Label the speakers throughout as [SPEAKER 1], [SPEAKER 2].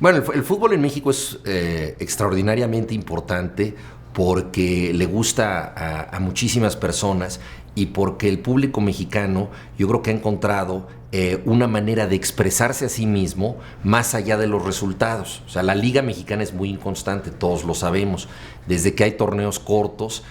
[SPEAKER 1] Bueno, el fútbol en México es extraordinariamente importante porque le gusta a muchísimas personas y porque el público mexicano yo creo que ha encontrado una manera de expresarse a sí mismo más allá de los resultados. O sea, la Liga Mexicana es muy inconstante, todos lo sabemos. Desde que hay torneos cortos,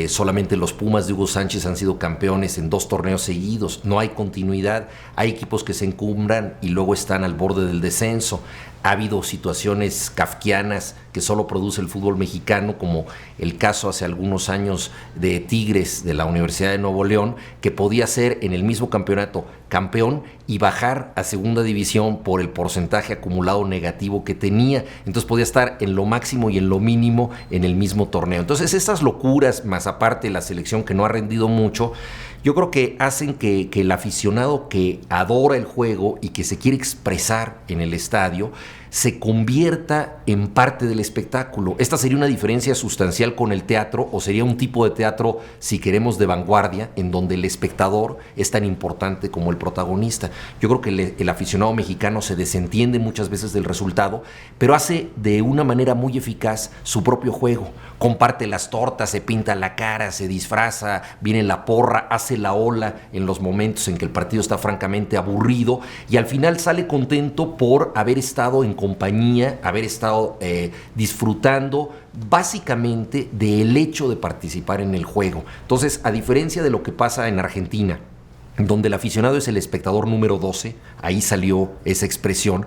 [SPEAKER 1] solamente los Pumas de Hugo Sánchez han sido campeones en 2 torneos seguidos. No hay continuidad. Hay equipos que se encumbran y luego están al borde del descenso. Ha habido situaciones kafkianas que solo produce el fútbol mexicano, como el caso hace algunos años de Tigres de la Universidad de Nuevo León, que podía ser en el mismo campeonato campeón y bajar a segunda división por el porcentaje acumulado negativo que tenía. Entonces podía estar en lo máximo y en lo mínimo en el mismo torneo. Entonces estas locuras, más aparte la selección que no ha rendido mucho, yo creo que hacen que el aficionado que adora el juego y que se quiere expresar en el estadio se convierta en parte del espectáculo. Esta sería una diferencia sustancial con el teatro, o sería un tipo de teatro, si queremos, de vanguardia, en donde el espectador es tan importante como el protagonista. Yo creo que el aficionado mexicano se desentiende muchas veces del resultado, pero hace de una manera muy eficaz su propio juego. Comparte las tortas, se pinta la cara, se disfraza, viene la porra, hace la ola en los momentos en que el partido está francamente aburrido y al final sale contento por haber estado en compañía, haber estado disfrutando básicamente del hecho de participar en el juego. Entonces, a diferencia de lo que pasa en Argentina, donde el aficionado es el espectador número 12, ahí salió esa expresión,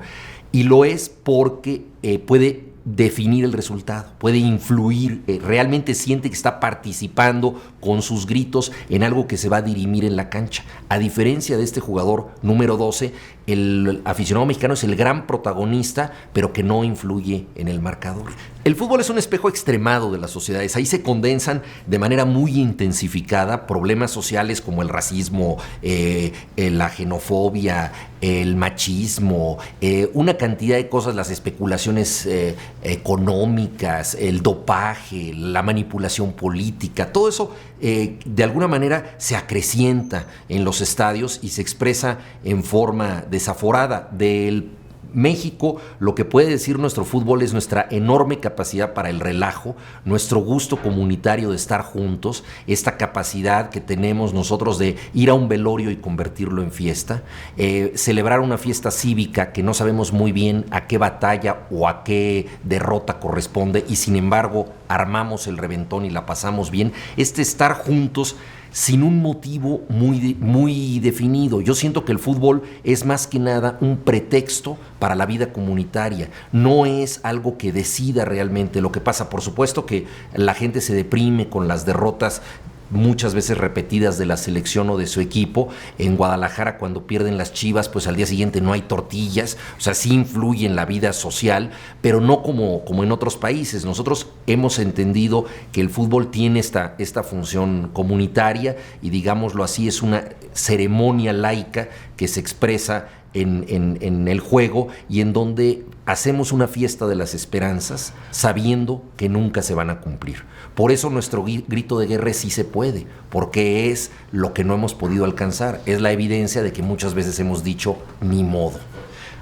[SPEAKER 1] y lo es porque puede definir el resultado, puede influir, realmente siente que está participando con sus gritos en algo que se va a dirimir en la cancha. A diferencia de este jugador número 12, el aficionado mexicano es el gran protagonista, pero que no influye en el marcador. El fútbol es un espejo extremado de las sociedades. Ahí se condensan de manera muy intensificada problemas sociales como el racismo, la xenofobia, el machismo, una cantidad de cosas, las especulaciones económicas, el dopaje, la manipulación política, todo eso de alguna manera se acrecienta en los estadios y se expresa en forma desaforada. Del México, lo que puede decir nuestro fútbol es nuestra enorme capacidad para el relajo, nuestro gusto comunitario de estar juntos, esta capacidad que tenemos nosotros de ir a un velorio y convertirlo en fiesta, celebrar una fiesta cívica que no sabemos muy bien a qué batalla o a qué derrota corresponde y sin embargo armamos el reventón y la pasamos bien, estar juntos sin un motivo muy definido. Yo siento que el fútbol es más que nada un pretexto para la vida comunitaria, no es algo que decida realmente lo que pasa. Por supuesto que la gente se deprime con las derrotas muchas veces repetidas de la selección o de su equipo. En Guadalajara, cuando pierden las Chivas, pues al día siguiente no hay tortillas, o sea, sí influye en la vida social, pero no como en otros países. Nosotros hemos entendido que el fútbol tiene esta función comunitaria y, digámoslo así, es una ceremonia laica que se expresa en el juego y en donde hacemos una fiesta de las esperanzas sabiendo que nunca se van a cumplir. Por eso nuestro grito de guerra es sí se puede, porque es lo que no hemos podido alcanzar, es la evidencia de que muchas veces hemos dicho ni modo.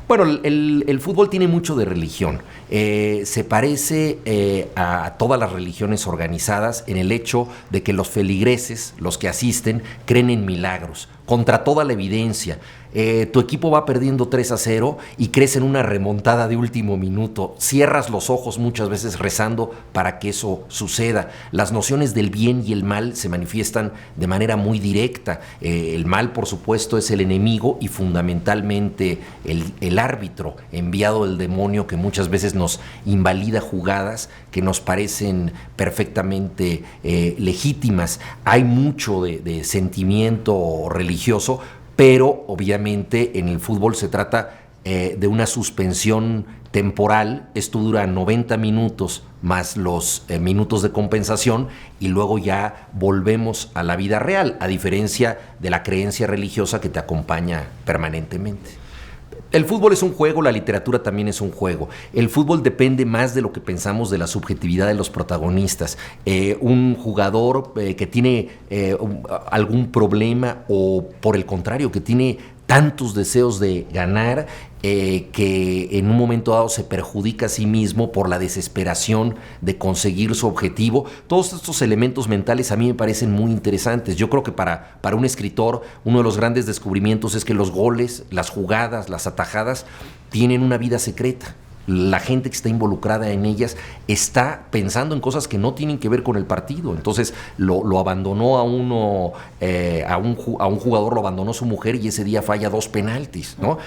[SPEAKER 1] Bueno, el fútbol tiene mucho de religión. Se parece a todas las religiones organizadas en el hecho de que los feligreses, los que asisten, creen en milagros, contra toda la evidencia. Tu equipo va perdiendo 3-0 y crees en una remontada de último minuto. Cierras los ojos muchas veces rezando para que eso suceda. Las nociones del bien y el mal se manifiestan de manera muy directa. El mal, por supuesto, es el enemigo y fundamentalmente el árbitro enviado del demonio que muchas veces nos invalida jugadas que nos parecen perfectamente legítimas. Hay mucho de sentimiento religioso, pero obviamente en el fútbol se trata de una suspensión temporal. Esto dura 90 minutos más los minutos de compensación y luego ya volvemos a la vida real, a diferencia de la creencia religiosa que te acompaña permanentemente. El fútbol es un juego, la literatura también es un juego. El fútbol depende más de lo que pensamos de la subjetividad de los protagonistas. Un jugador que tiene algún problema o por el contrario, que tiene tantos deseos de ganar, que en un momento dado se perjudica a sí mismo por la desesperación de conseguir su objetivo. Todos estos elementos mentales a mí me parecen muy interesantes. Yo creo que para un escritor uno de los grandes descubrimientos es que los goles, las jugadas, las atajadas tienen una vida secreta. La gente que está involucrada en ellas está pensando en cosas que no tienen que ver con el partido. Entonces lo abandonó a uno, a un jugador lo abandonó su mujer y ese día falla 2 penaltis, ¿no?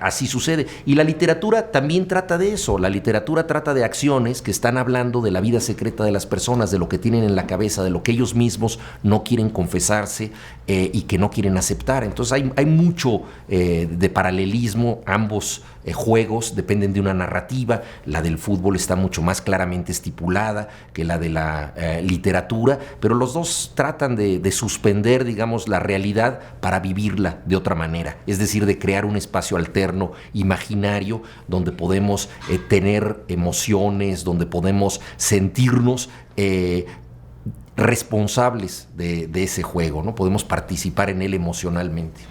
[SPEAKER 1] Así sucede. Y la literatura también trata de eso. La literatura trata de acciones que están hablando de la vida secreta de las personas, de lo que tienen en la cabeza, de lo que ellos mismos no quieren confesarse y que no quieren aceptar. Entonces hay mucho de paralelismo. Ambos juegos dependen de una narrativa. La del fútbol está mucho más claramente estipulada que la de la literatura, pero los dos tratan de suspender, digamos, la realidad para vivirla de otra manera, es decir, de crear un espacio alterno, imaginario, donde podemos tener emociones, donde podemos sentirnos responsables de ese juego, ¿no? Podemos participar en él emocionalmente.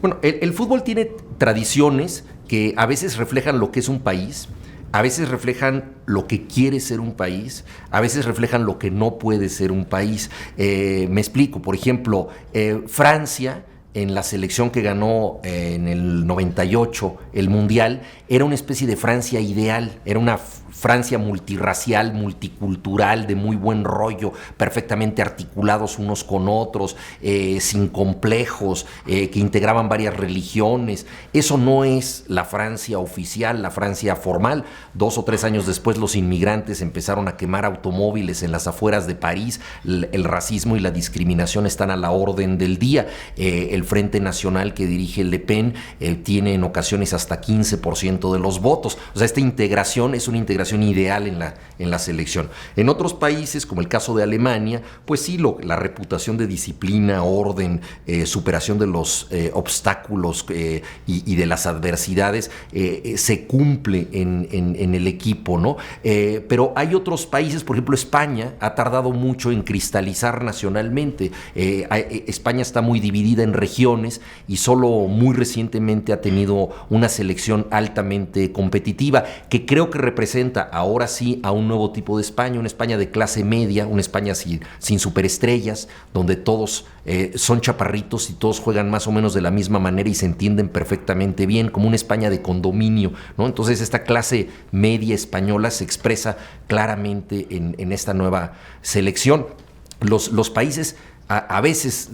[SPEAKER 1] Bueno, el fútbol tiene tradiciones que a veces reflejan lo que es un país, a veces reflejan lo que quiere ser un país, a veces reflejan lo que no puede ser un país. Me explico, por ejemplo, Francia, en la selección que ganó en el 98 el Mundial, era una especie de Francia ideal, era una Francia multirracial, multicultural, de muy buen rollo, perfectamente articulados unos con otros, sin complejos, que integraban varias religiones. Eso no es la Francia oficial, la Francia formal. 2 o 3 años después los inmigrantes empezaron a quemar automóviles en las afueras de París. El racismo y la discriminación están a la orden del día. El Frente Nacional que dirige Le Pen tiene en ocasiones hasta 15% de los votos. O sea, esta integración es una integración ideal en la selección. En otros países, como el caso de Alemania, pues sí, la reputación de disciplina, orden, superación de los obstáculos y de las adversidades se cumple en el equipo, ¿no? Pero hay otros países, por ejemplo, España ha tardado mucho en cristalizar nacionalmente. España está muy dividida en regiones y solo muy recientemente ha tenido una selección altamente competitiva que creo que representa ahora sí a un nuevo tipo de España, una España de clase media, una España sin superestrellas, donde todos son chaparritos y todos juegan más o menos de la misma manera y se entienden perfectamente bien, como una España de condominio, ¿no? Entonces esta clase media española se expresa claramente en esta nueva selección. Los países a veces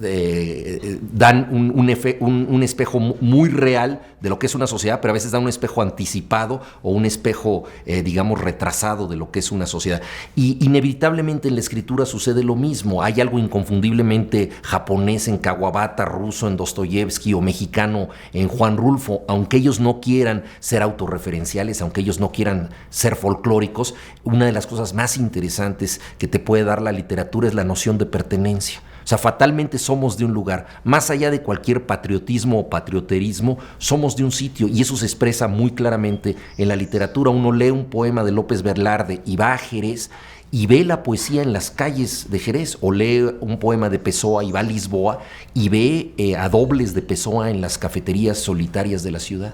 [SPEAKER 1] dan un espejo muy real de lo que es una sociedad, pero a veces dan un espejo anticipado o un espejo, digamos, retrasado de lo que es una sociedad. Y inevitablemente en la escritura sucede lo mismo. Hay algo inconfundiblemente japonés en Kawabata, ruso en Dostoyevsky o mexicano en Juan Rulfo. Aunque ellos no quieran ser autorreferenciales, aunque ellos no quieran ser folclóricos, una de las cosas más interesantes que te puede dar la literatura es la noción de pertenencia. O sea, fatalmente somos de un lugar. Más allá de cualquier patriotismo o patrioterismo, somos de un sitio y eso se expresa muy claramente en la literatura. Uno lee un poema de López Velarde y va a Jerez y ve la poesía en las calles de Jerez, o lee un poema de Pessoa y va a Lisboa y ve a dobles de Pessoa en las cafeterías solitarias de la ciudad.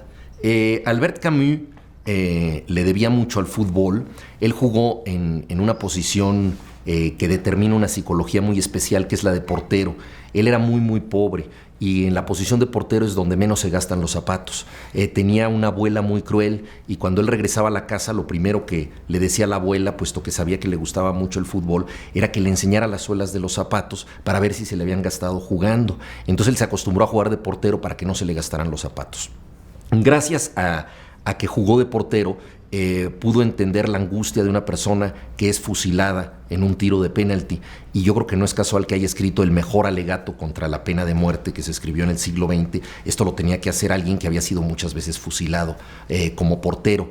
[SPEAKER 1] Albert Camus le debía mucho al fútbol. Él jugó en una posición que determina una psicología muy especial, que es la de portero. Él era muy, muy pobre y en la posición de portero es donde menos se gastan los zapatos. Tenía una abuela muy cruel y cuando él regresaba a la casa, lo primero que le decía a la abuela, puesto que sabía que le gustaba mucho el fútbol, era que le enseñara las suelas de los zapatos para ver si se le habían gastado jugando. Entonces él se acostumbró a jugar de portero para que no se le gastaran los zapatos. Gracias a que jugó de portero, pudo entender la angustia de una persona que es fusilada en un tiro de penalti, y yo creo que no es casual que haya escrito el mejor alegato contra la pena de muerte que se escribió en el siglo XX. Esto lo tenía que hacer alguien que había sido muchas veces fusilado como portero.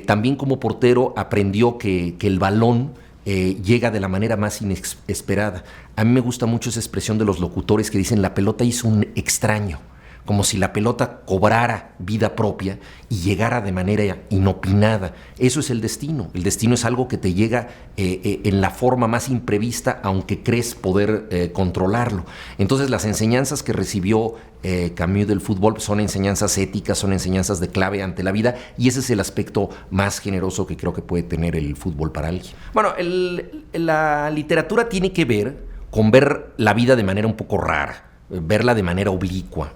[SPEAKER 1] También como portero aprendió que el balón llega de la manera más inesperada. A mí me gusta mucho esa expresión de los locutores que dicen: la pelota hizo un extraño. como si la pelota cobrara vida propia y llegara de manera inopinada. Eso es el destino. El destino es algo que te llega en la forma más imprevista, aunque crees poder controlarlo. Entonces las enseñanzas que recibió Camus del fútbol son enseñanzas éticas, son enseñanzas de clave ante la vida, y ese es el aspecto más generoso que creo que puede tener el fútbol para alguien. Bueno, la literatura tiene que ver con ver la vida de manera un poco rara, verla de manera oblicua.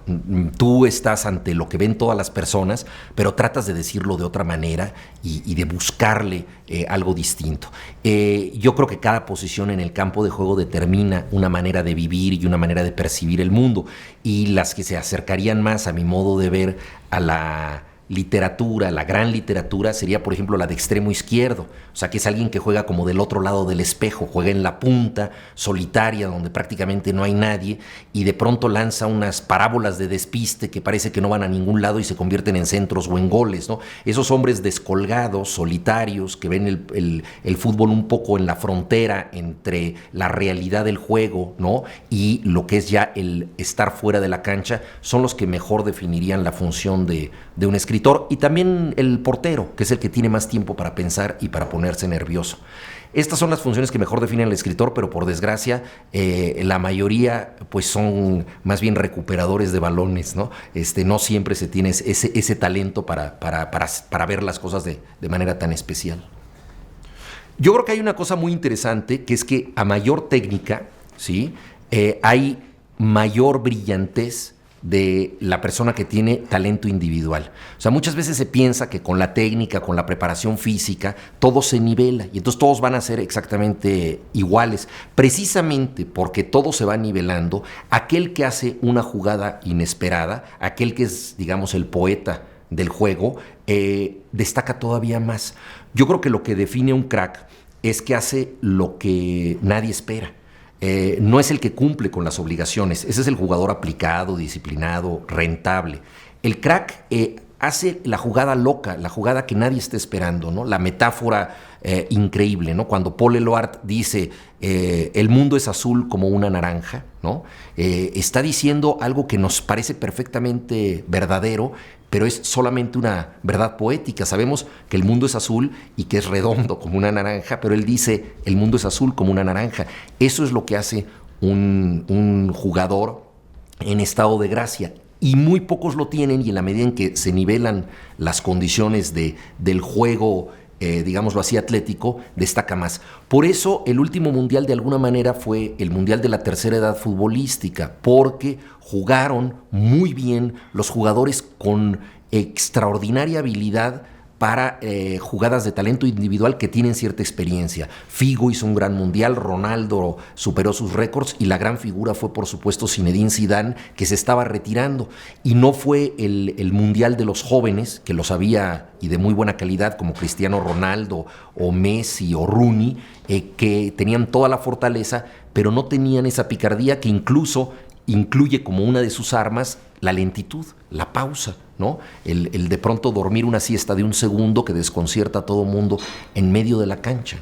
[SPEAKER 1] Tú estás ante lo que ven todas las personas, pero tratas de decirlo de otra manera y de buscarle algo distinto. Yo creo que cada posición en el campo de juego determina una manera de vivir y una manera de percibir el mundo, y las que se acercarían más a mi modo de ver a la literatura, la gran literatura, sería por ejemplo la de extremo izquierdo, o sea que es alguien que juega como del otro lado del espejo, juega en la punta, solitaria, donde prácticamente no hay nadie, y de pronto lanza unas parábolas de despiste que parece que no van a ningún lado y se convierten en centros o en goles, ¿no? Esos hombres descolgados, solitarios, que ven el fútbol un poco en la frontera entre la realidad del juego, ¿no?, y lo que es ya el estar fuera de la cancha, son los que mejor definirían la función de un escritor. Y también el portero, que es el que tiene más tiempo para pensar y para ponerse nervioso. Estas son las funciones que mejor definen al escritor, pero por desgracia la mayoría pues son más bien recuperadores de balones, ¿no? No siempre se tiene ese talento para ver las cosas de manera tan especial. Yo creo que hay una cosa muy interesante, que es que a mayor técnica, ¿sí?, hay mayor brillantez de la persona que tiene talento individual. O sea, muchas veces se piensa que con la técnica, con la preparación física, todo se nivela y entonces todos van a ser exactamente iguales. Precisamente porque todo se va nivelando, aquel que hace una jugada inesperada, aquel que es, digamos, el poeta del juego, destaca todavía más. Yo creo que lo que define a un crack es que hace lo que nadie espera. No es el que cumple con las obligaciones, ese es el jugador aplicado, disciplinado, rentable. El crack hace la jugada loca, la jugada que nadie está esperando, ¿no? La metáfora increíble, ¿no? Cuando Paul Eluard dice el mundo es azul como una naranja, ¿no? Está diciendo algo que nos parece perfectamente verdadero, pero es solamente una verdad poética. Sabemos que el mundo es azul y que es redondo como una naranja, pero él dice el mundo es azul como una naranja. Eso es lo que hace un jugador en estado de gracia. Y muy pocos lo tienen, y en la medida en que se nivelan las condiciones del juego, digámoslo así, atlético, destaca más. Por eso el último mundial de alguna manera fue el mundial de la tercera edad futbolística, porque jugaron muy bien los jugadores con extraordinaria habilidad para jugadas de talento individual que tienen cierta experiencia. Figo hizo un gran mundial, Ronaldo superó sus récords y la gran figura fue, por supuesto, Zinedine Zidane, que se estaba retirando. Y no fue el mundial de los jóvenes, que los había y de muy buena calidad, como Cristiano Ronaldo o Messi o Rooney, que tenían toda la fortaleza, pero no tenían esa picardía que incluso incluye como una de sus armas la lentitud, la pausa, ¿no? El de pronto dormir una siesta de un segundo que desconcierta a todo mundo en medio de la cancha.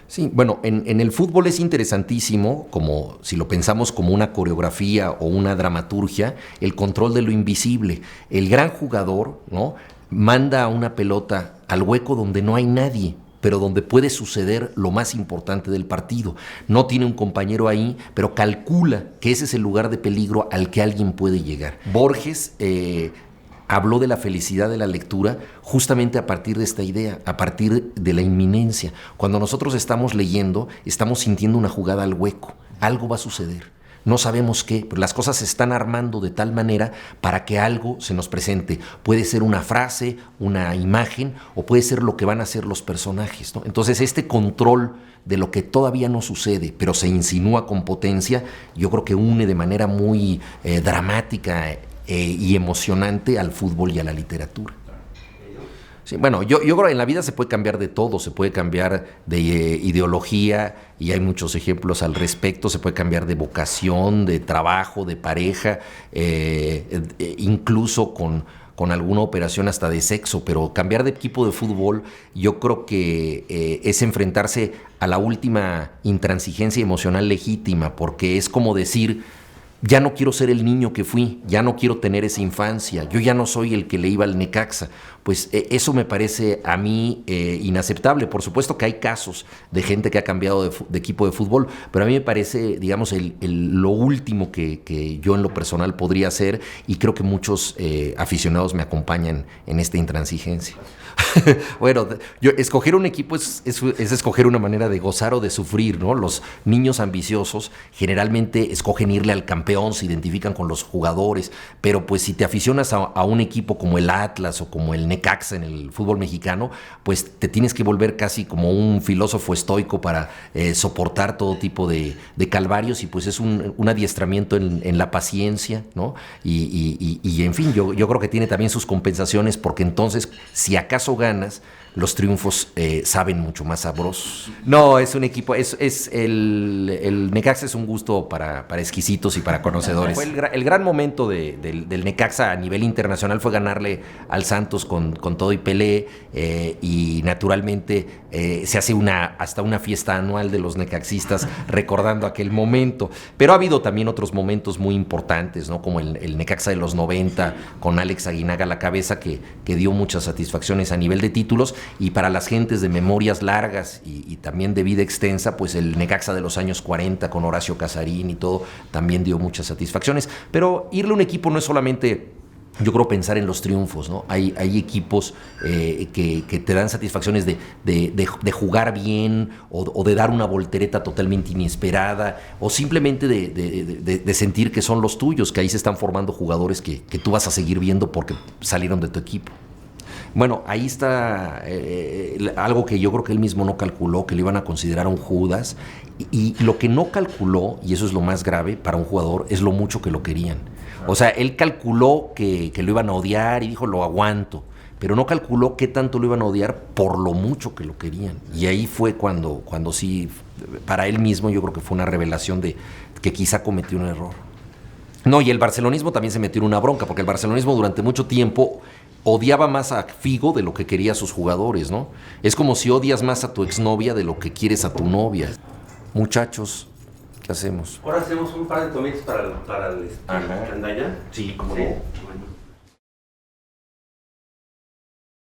[SPEAKER 1] Sí, bueno, en el fútbol es interesantísimo, como si lo pensamos como una coreografía o una dramaturgia, el control de lo invisible. El gran jugador, ¿no?, manda una pelota al hueco donde no hay nadie, pero donde puede suceder lo más importante del partido. No tiene un compañero ahí, pero calcula que ese es el lugar de peligro al que alguien puede llegar. Borges habló de la felicidad de la lectura justamente a partir de esta idea, a partir de la inminencia. Cuando nosotros estamos leyendo, estamos sintiendo una jugada al hueco. Algo va a suceder. No sabemos qué, pero las cosas se están armando de tal manera para que algo se nos presente. Puede ser una frase, una imagen, o puede ser lo que van a hacer los personajes, ¿no? Entonces, este control de lo que todavía no sucede, pero se insinúa con potencia, yo creo que une de manera muy dramática y emocionante al fútbol y a la literatura. Sí, bueno, yo creo que en la vida se puede cambiar de todo, se puede cambiar de ideología, y hay muchos ejemplos al respecto, se puede cambiar de vocación, de trabajo, de pareja, incluso con alguna operación hasta de sexo, pero cambiar de equipo de fútbol yo creo que es enfrentarse a la última intransigencia emocional legítima, porque es como decir, ya no quiero ser el niño que fui, ya no quiero tener esa infancia, yo ya no soy el que le iba al Necaxa. Pues eso me parece a mí inaceptable. Por supuesto que hay casos de gente que ha cambiado de equipo de fútbol, pero a mí me parece, digamos, lo último que yo en lo personal podría hacer, y creo que muchos aficionados me acompañan en esta intransigencia. Bueno, escoger un equipo es escoger una manera de gozar o de sufrir, ¿no? Los niños ambiciosos generalmente escogen irle al campeón, se identifican con los jugadores, pero pues si te aficionas a un equipo como el Atlas o como el Necaxa en el fútbol mexicano, pues te tienes que volver casi como un filósofo estoico para soportar todo tipo de calvarios, y pues es un adiestramiento en la paciencia, ¿no? Y en fin, yo creo que tiene también sus compensaciones, porque entonces, si acaso ganas, los triunfos saben mucho más sabrosos. No, es un equipo, el Necaxa es un gusto para exquisitos y para conocedores. Fue el gran momento del Necaxa a nivel internacional fue ganarle al Santos con todo y Pelé, y naturalmente se hace hasta una fiesta anual de los necaxistas recordando aquel momento. Pero ha habido también otros momentos muy importantes, ¿no? Como el Necaxa de los 90 con Alex Aguinaga a la cabeza, que dio muchas satisfacciones a nivel de títulos. Y para las gentes de memorias largas y también de vida extensa, pues el Necaxa de los años 40 con Horacio Casarín y todo, también dio muchas satisfacciones. Pero irle a un equipo no es solamente, yo creo, pensar en los triunfos, ¿no? Hay equipos que te dan satisfacciones de jugar bien, o de dar una voltereta totalmente inesperada, o simplemente de sentir que son los tuyos, que ahí se están formando jugadores que tú vas a seguir viendo porque salieron de tu equipo. Bueno, ahí está algo que yo creo que él mismo no calculó, que le iban a considerar un Judas, y lo que no calculó, y eso es lo más grave para un jugador, es lo mucho que lo querían. O sea, él calculó que lo iban a odiar y dijo, lo aguanto, pero no calculó qué tanto lo iban a odiar por lo mucho que lo querían. Y ahí fue cuando sí, para él mismo, yo creo que fue una revelación de que quizá cometió un error. No, y el barcelonismo también se metió en una bronca, porque el barcelonismo durante mucho tiempo odiaba más a Figo de lo que quería a sus jugadores, ¿no? Es como si odias más a tu exnovia de lo que quieres a tu novia. Muchachos, ¿qué hacemos?
[SPEAKER 2] Ahora hacemos un par de tomitos para el
[SPEAKER 1] Ajá.
[SPEAKER 2] Candaya.
[SPEAKER 1] Sí, como
[SPEAKER 2] sí.
[SPEAKER 1] no.